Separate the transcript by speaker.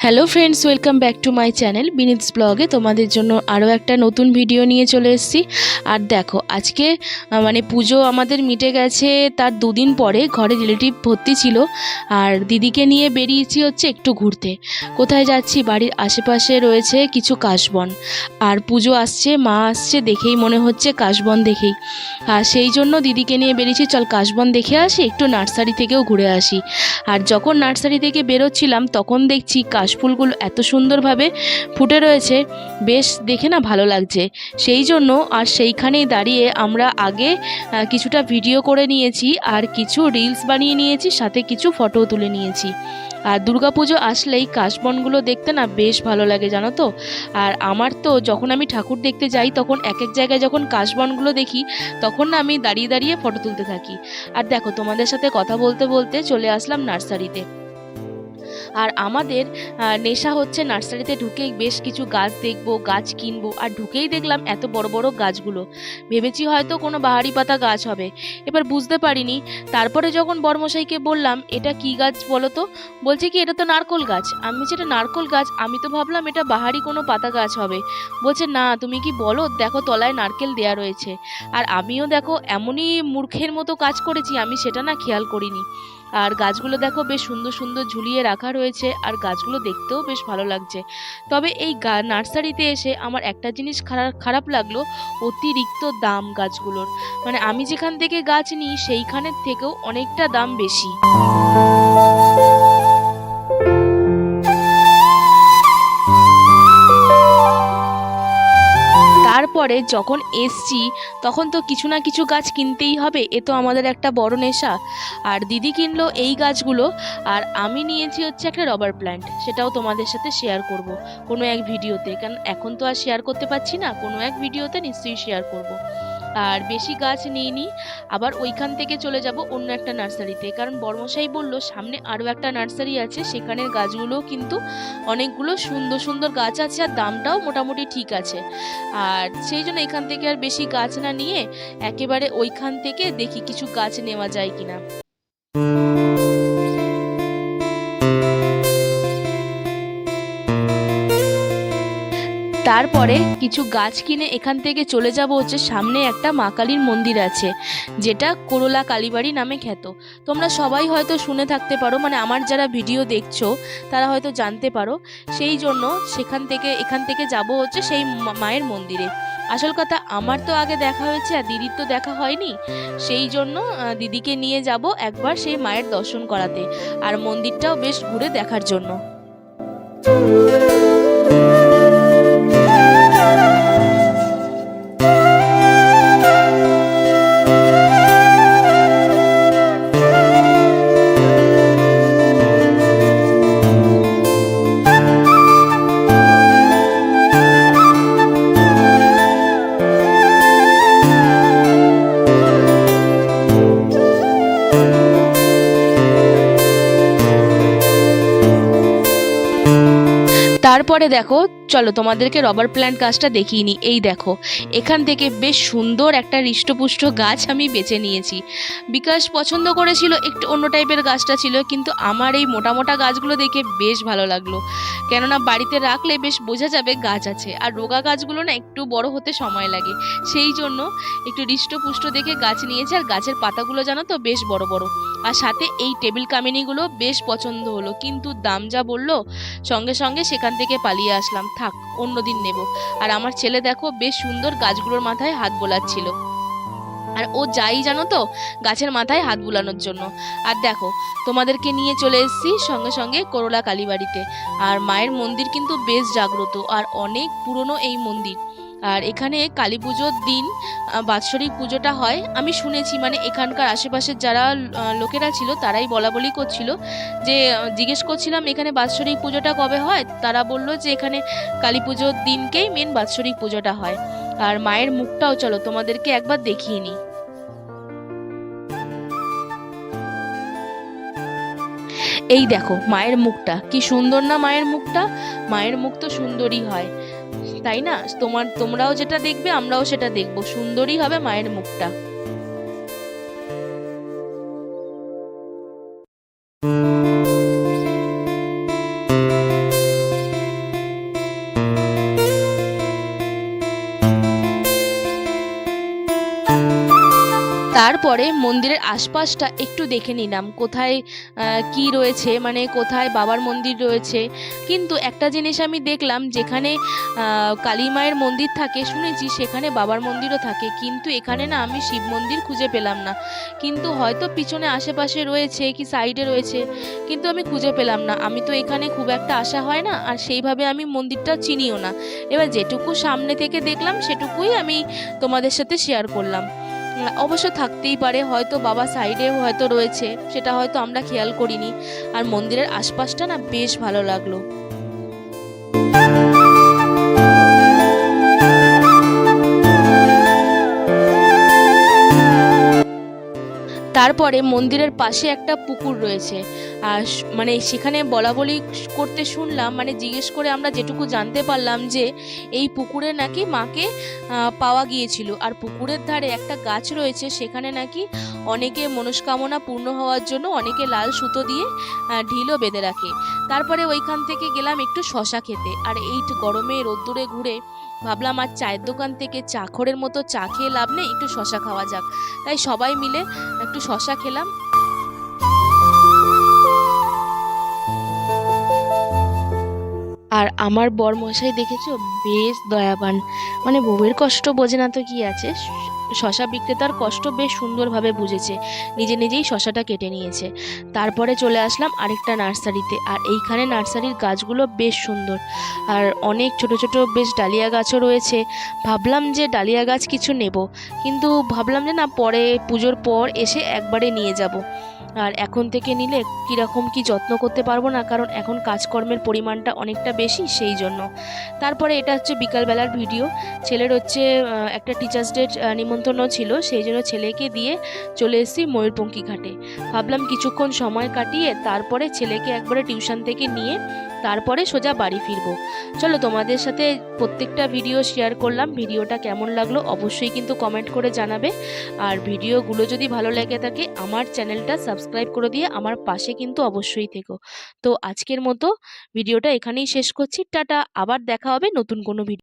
Speaker 1: Hello friends, welcome back to my channel Vinit's ব্লগে। তোমাদের জন্য আরও একটা নতুন ভিডিও নিয়ে চলে এসেছি। আর দেখো, আজকে মানে পুজো আমাদের মিটে গেছে, তার দুদিন পরে ঘরে রিলেটিভ ভর্তি ছিল। আর দিদিকে নিয়ে বেরিয়েছি হচ্ছে একটু ঘুরতে। কোথায় যাচ্ছি? বাড়ির আশেপাশে রয়েছে কিছু কাশবন, আর পুজো আসছে, মা আসছে, দেখেই মনে হচ্ছে কাশবন দেখেই। আর সেই জন্য দিদিকে নিয়ে বেরিয়েছি, চল কাশবন দেখে আসি, একটু নার্সারি থেকেও ঘুরে আসি। আর যখন নার্সারি থেকে বেরোচ্ছিলাম তখন দেখছি কাশফুলগুলো এত সুন্দরভাবে ফুটে রয়েছে, বেশ দেখে না ভালো লাগছে। সেই জন্য আর সেইখানেই দাঁড়িয়ে আমরা আগে কিছুটা ভিডিও করে নিয়েছি, আর কিছু রিলস বানিয়ে নিয়েছি, সাথে কিছু ফটো তুলে নিয়েছি। আর দুর্গাপুজো আসলেই কাশবনগুলো দেখতে না বেশ ভালো লাগে, জানো তো। আর আমার তো যখন আমি ঠাকুর দেখতে যাই তখন এক এক জায়গায় যখন কাশবনগুলো দেখি তখন না আমি দাঁড়িয়ে দাঁড়িয়ে ফটো তুলতে থাকি। আর দেখো, তোমাদের সাথে কথা বলতে বলতে চলে আসলাম নার্সারিতে। আর আমাদের নেশা হচ্ছে নার্সারিতে ঢুকেই বেশ কিছু গাছ দেখবো, গাছ কিনবো। আর ঢুকেই দেখলাম এত বড় বড় গাছগুলো, ভেবেছি হয়তো কোনো বাহারি পাতা গাছ হবে, এবার বুঝতে পারিনি। তারপরে যখন বড়মশাইকে বললাম এটা কি গাছ বলো তো, বলছে কি এটা তো নারকোল গাছ। আমি যেটা নারকোল গাছ, আমি তো ভাবলাম এটা বাহারি কোনো পাতা গাছ হবে। বলছে না, তুমি কি বলো, দেখো তলায় নারকেল দেয়া রয়েছে। আর আমিও দেখো এমনই মূর্খের মতো কাজ করেছি, আমি সেটা না খেয়াল করিনি। আর গাছগুলো দেখো বেশ সুন্দর সুন্দর ঝুলিয়ে রাখা রয়েছে, আর গাছগুলো দেখতেও বেশ ভালো লাগছে। তবে এই নার্সারিতে এসে আমার একটা জিনিস খারাপ লাগলো, অতিরিক্ত দাম গাছগুলোর। মানে আমি যেখান থেকে গাছ নিই সেইখানের থেকেও অনেকটা দাম বেশি। তারপরে যখন এসছি তখন তো কিছু না কিছু গাছ কিনতেই হবে, এ তো আমাদের একটা বড় নেশা। আর দিদি কিনলো এই গাছগুলো, আর আমি নিয়েছি হচ্ছে একটা রবার প্ল্যান্ট, সেটাও তোমাদের সাথে শেয়ার করব কোনো এক ভিডিওতে, কারণ এখন তো আর শেয়ার করতে পারছি না, কোনো এক ভিডিওতে নিশ্চয়ই শেয়ার করব। আর বেশি গাছ নিইনি, আবার ওইখান থেকে চলে যাব অন্য একটা নার্সারিতে, কারণ বড়মশাই বলল সামনে আরও একটা নার্সারি আছে, সেখানের গাছগুলোও কিন্তু অনেকগুলো সুন্দর সুন্দর গাছ আছে, আর দামটাও মোটামুটি ঠিক আছে। আর সেই জন্য এখান থেকে আর বেশি গাছ না নিয়ে একেবারে ওইখান থেকে দেখি কিছু গাছ নেওয়া যায় কিনা। তারপরে কিছু গাছ কিনে এখান থেকে চলে যাব হচ্ছে সামনে একটা মা কালীর মন্দির আছে, যেটা করলা কালীবাড়ি নামে খ্যাত। তোমরা সবাই হয়তো শুনে থাকতে পারো, মানে আমার যারা ভিডিও দেখছো তারা হয়তো জানতে পারো। সেই জন্য এখান থেকে যাব হচ্ছে সেই মায়ের মন্দিরে। আসল কথা, আমার তো আগে দেখা হয়েছে আর দিদির তো দেখা হয়নি, সেই জন্য দিদিকে নিয়ে যাব একবার সেই মায়ের দর্শন করাতে, আর মন্দিরটাও বেশ ঘুরে দেখার জন্য। তারপরে দেখো, চলো তোমাদেরকে রবার প্ল্যান্ট গাছটা দেখিয়ে নিই। এই দেখো, এখান থেকে বেশ সুন্দর একটা হৃষ্টপুষ্ট গাছ আমি বেছে নিয়েছি। বিকাশ পছন্দ করেছিল একটু অন্য টাইপের গাছটা ছিল, কিন্তু আমার এই মোটা মোটা গাছগুলো দেখে বেশ ভালো লাগলো, কেননা বাড়িতে রাখলে বেশ বোঝা যাবে গাছ আছে। আর রোগা গাছগুলো না একটু বড় হতে সময় লাগে, সেই জন্য একটু হৃষ্টপুষ্ট দেখে গাছ নিয়েছে। আর গাছের পাতাগুলো জানো তো বেশ বড় বড়। আর সাথে এই টেবিল কামিনীগুলো বেশ পছন্দ হলো, কিন্তু দাম যা বললো, সঙ্গে সঙ্গে সেখান থেকে পালিয়ে আসলাম, থাক অন্যদিন নেব। আর আমার ছেলে দেখো বেশ সুন্দর গাছগুলোর মাথায় হাত বোলাচ্ছিল, আর ও যাই জানো তো গাছের মাথায় হাত বুলানোর জন্য। আর দেখো, তোমাদেরকে নিয়ে চলে এসেছি সঙ্গে সঙ্গে করলা কালীবাড়িতে। আর মায়ের মন্দির কিন্তু বেশ জাগ্রত, আর অনেক পুরনো এই মন্দির। আর এখানে কালী পুজোর দিন বাৎসরিক পুজোটা হয় আমি শুনেছি, মানে এখানকার আশেপাশের যারা লোকেরা ছিল তারাই বলা বলি করছিল, যে জিজ্ঞেস করছিলাম এখানে বাৎসরিক পুজোটা কবে হয়, তারা বললো যে এখানে কালী পুজোর দিনকেই মেন বাৎসরিক পুজোটা হয়। আর মায়ের মুখটাও চলো তোমাদেরকে একবার দেখিয়ে নিই। এই দেখো মায়ের মুখটা কি সুন্দর না, মায়ের মুখটা, মায়ের মুখ তো সুন্দরই হয়, তাই না? তোমরাও যেটা দেখবে আমরাও সেটা দেখবো, সুন্দরই হবে মায়ের মুখটা। তারপরে মন্দিরের আশপাশটা একটু দেখে নিলাম কোথায় কি রয়েছে, মানে কোথায় বাবার মন্দির রয়েছে। কিন্তু একটা জিনিস আমি দেখলাম, যেখানে কালী মায়ের মন্দির থাকে শুনেছি সেখানে বাবার মন্দিরও থাকে, কিন্তু এখানে না আমি শিব মন্দির খুঁজে পেলাম না। কিন্তু হয়তো পিছনে আশেপাশে রয়েছে কি সাইডে রয়েছে, কিন্তু আমি খুঁজে পেলাম না। আমি তো এখানে খুব একটা আসা হয় না, আর সেইভাবে আমি মন্দিরটা চিনিও না। এবার যেটুকু সামনে থেকে দেখলাম সেটুকুই আমি তোমাদের সাথে শেয়ার করলাম। অবশ্য থাকতেই পারে, হয়তো বাবা সাইডে হয়তো রয়েছে, সেটা হয়তো আমরা খেয়াল করিনি। আর মন্দিরের আশপাশটা না বেশ ভালো লাগলো। তারপরে মন্দিরের পাশে একটা পুকুর রয়েছে, আর মানে সেখানে বলা বলি করতে শুনলাম, মানে জিজ্ঞেস করে আমরা যেটুকু জানতে পারলাম যে এই পুকুরে নাকি মাকে পাওয়া গিয়েছিল। আর পুকুরের ধারে একটা গাছ রয়েছে, সেখানে নাকি অনেকে মনস্কামনা পূর্ণ হওয়ার জন্য অনেকে লাল সুতো দিয়ে ঢিলও বেঁধে রাখে। তারপরে ওইখান থেকে গেলাম একটু শশা খেতে, আর এই গরমে রোদ্দুরে ঘুরে ভাবলাম আর চায়ের দোকান থেকে চাখরের মতো চা খেয়ে লাভ নেই, একটু শশা খাওয়া যাক। তাই সবাই মিলে একটু শশা খেলাম। আর আমার বরমশাই দেখেছো বেশ দয়াবান, মানে বউয়ের কষ্ট বোঝে না তো কি আছে। শশা বিক্রেতার কষ্ট বেশ সুন্দরভাবে বুঝেছে, নিজে নিজেই শশাটা কেটে নিয়েছে। তারপরে চলে আসলাম আরেকটা নার্সারিতে, আর এইখানে নার্সারির গাছগুলো বেশ সুন্দর, আর অনেক ছোট ছোট বেশ ডালিয়া গাছও রয়েছে। ভাবলাম যে ডালিয়া গাছ কিছু নেব, কিন্তু ভাবলাম যে না, পরে পুজোর পর এসে একবারে নিয়ে যাব। আর এখন থেকে নিলে কীরকম কি যত্ন করতে পারবো না, কারণ এখন কাজকর্মের পরিমাণটা অনেকটা বেশি, সেই জন্য। তারপরে এটা হচ্ছে বিকালবেলার ভিডিও। ছেলের হচ্ছে একটা টিচার্স ডে নিমন্ত্রণ ছিল, সেই জন্য ছেলেকে দিয়ে চলে এসেছি ময়ূরপঙ্খী ঘাটে। ভাবলাম কিছুক্ষণ সময় কাটিয়ে তারপরে ছেলেকে একবারে টিউশন থেকে নিয়ে তারপরে সোজা বাড়ি ফিরবো। চলো, তোমাদের সাথে প্রত্যেকটা ভিডিও শেয়ার করলাম। ভিডিওটা কেমন লাগলো অবশ্যই কিন্তু কমেন্ট করে জানাবে। আর ভিডিওগুলো যদি ভালো লেগে থাকে আমার চ্যানেলটা সাবস্ক্রাইব করে দিয়ে আমার পাশে কিন্তু অবশ্যই থেকো। তো আজকের মতো ভিডিওটা এখানেই শেষ করছি। টাটা, আবার দেখা হবে নতুন কোনো ভিডিও।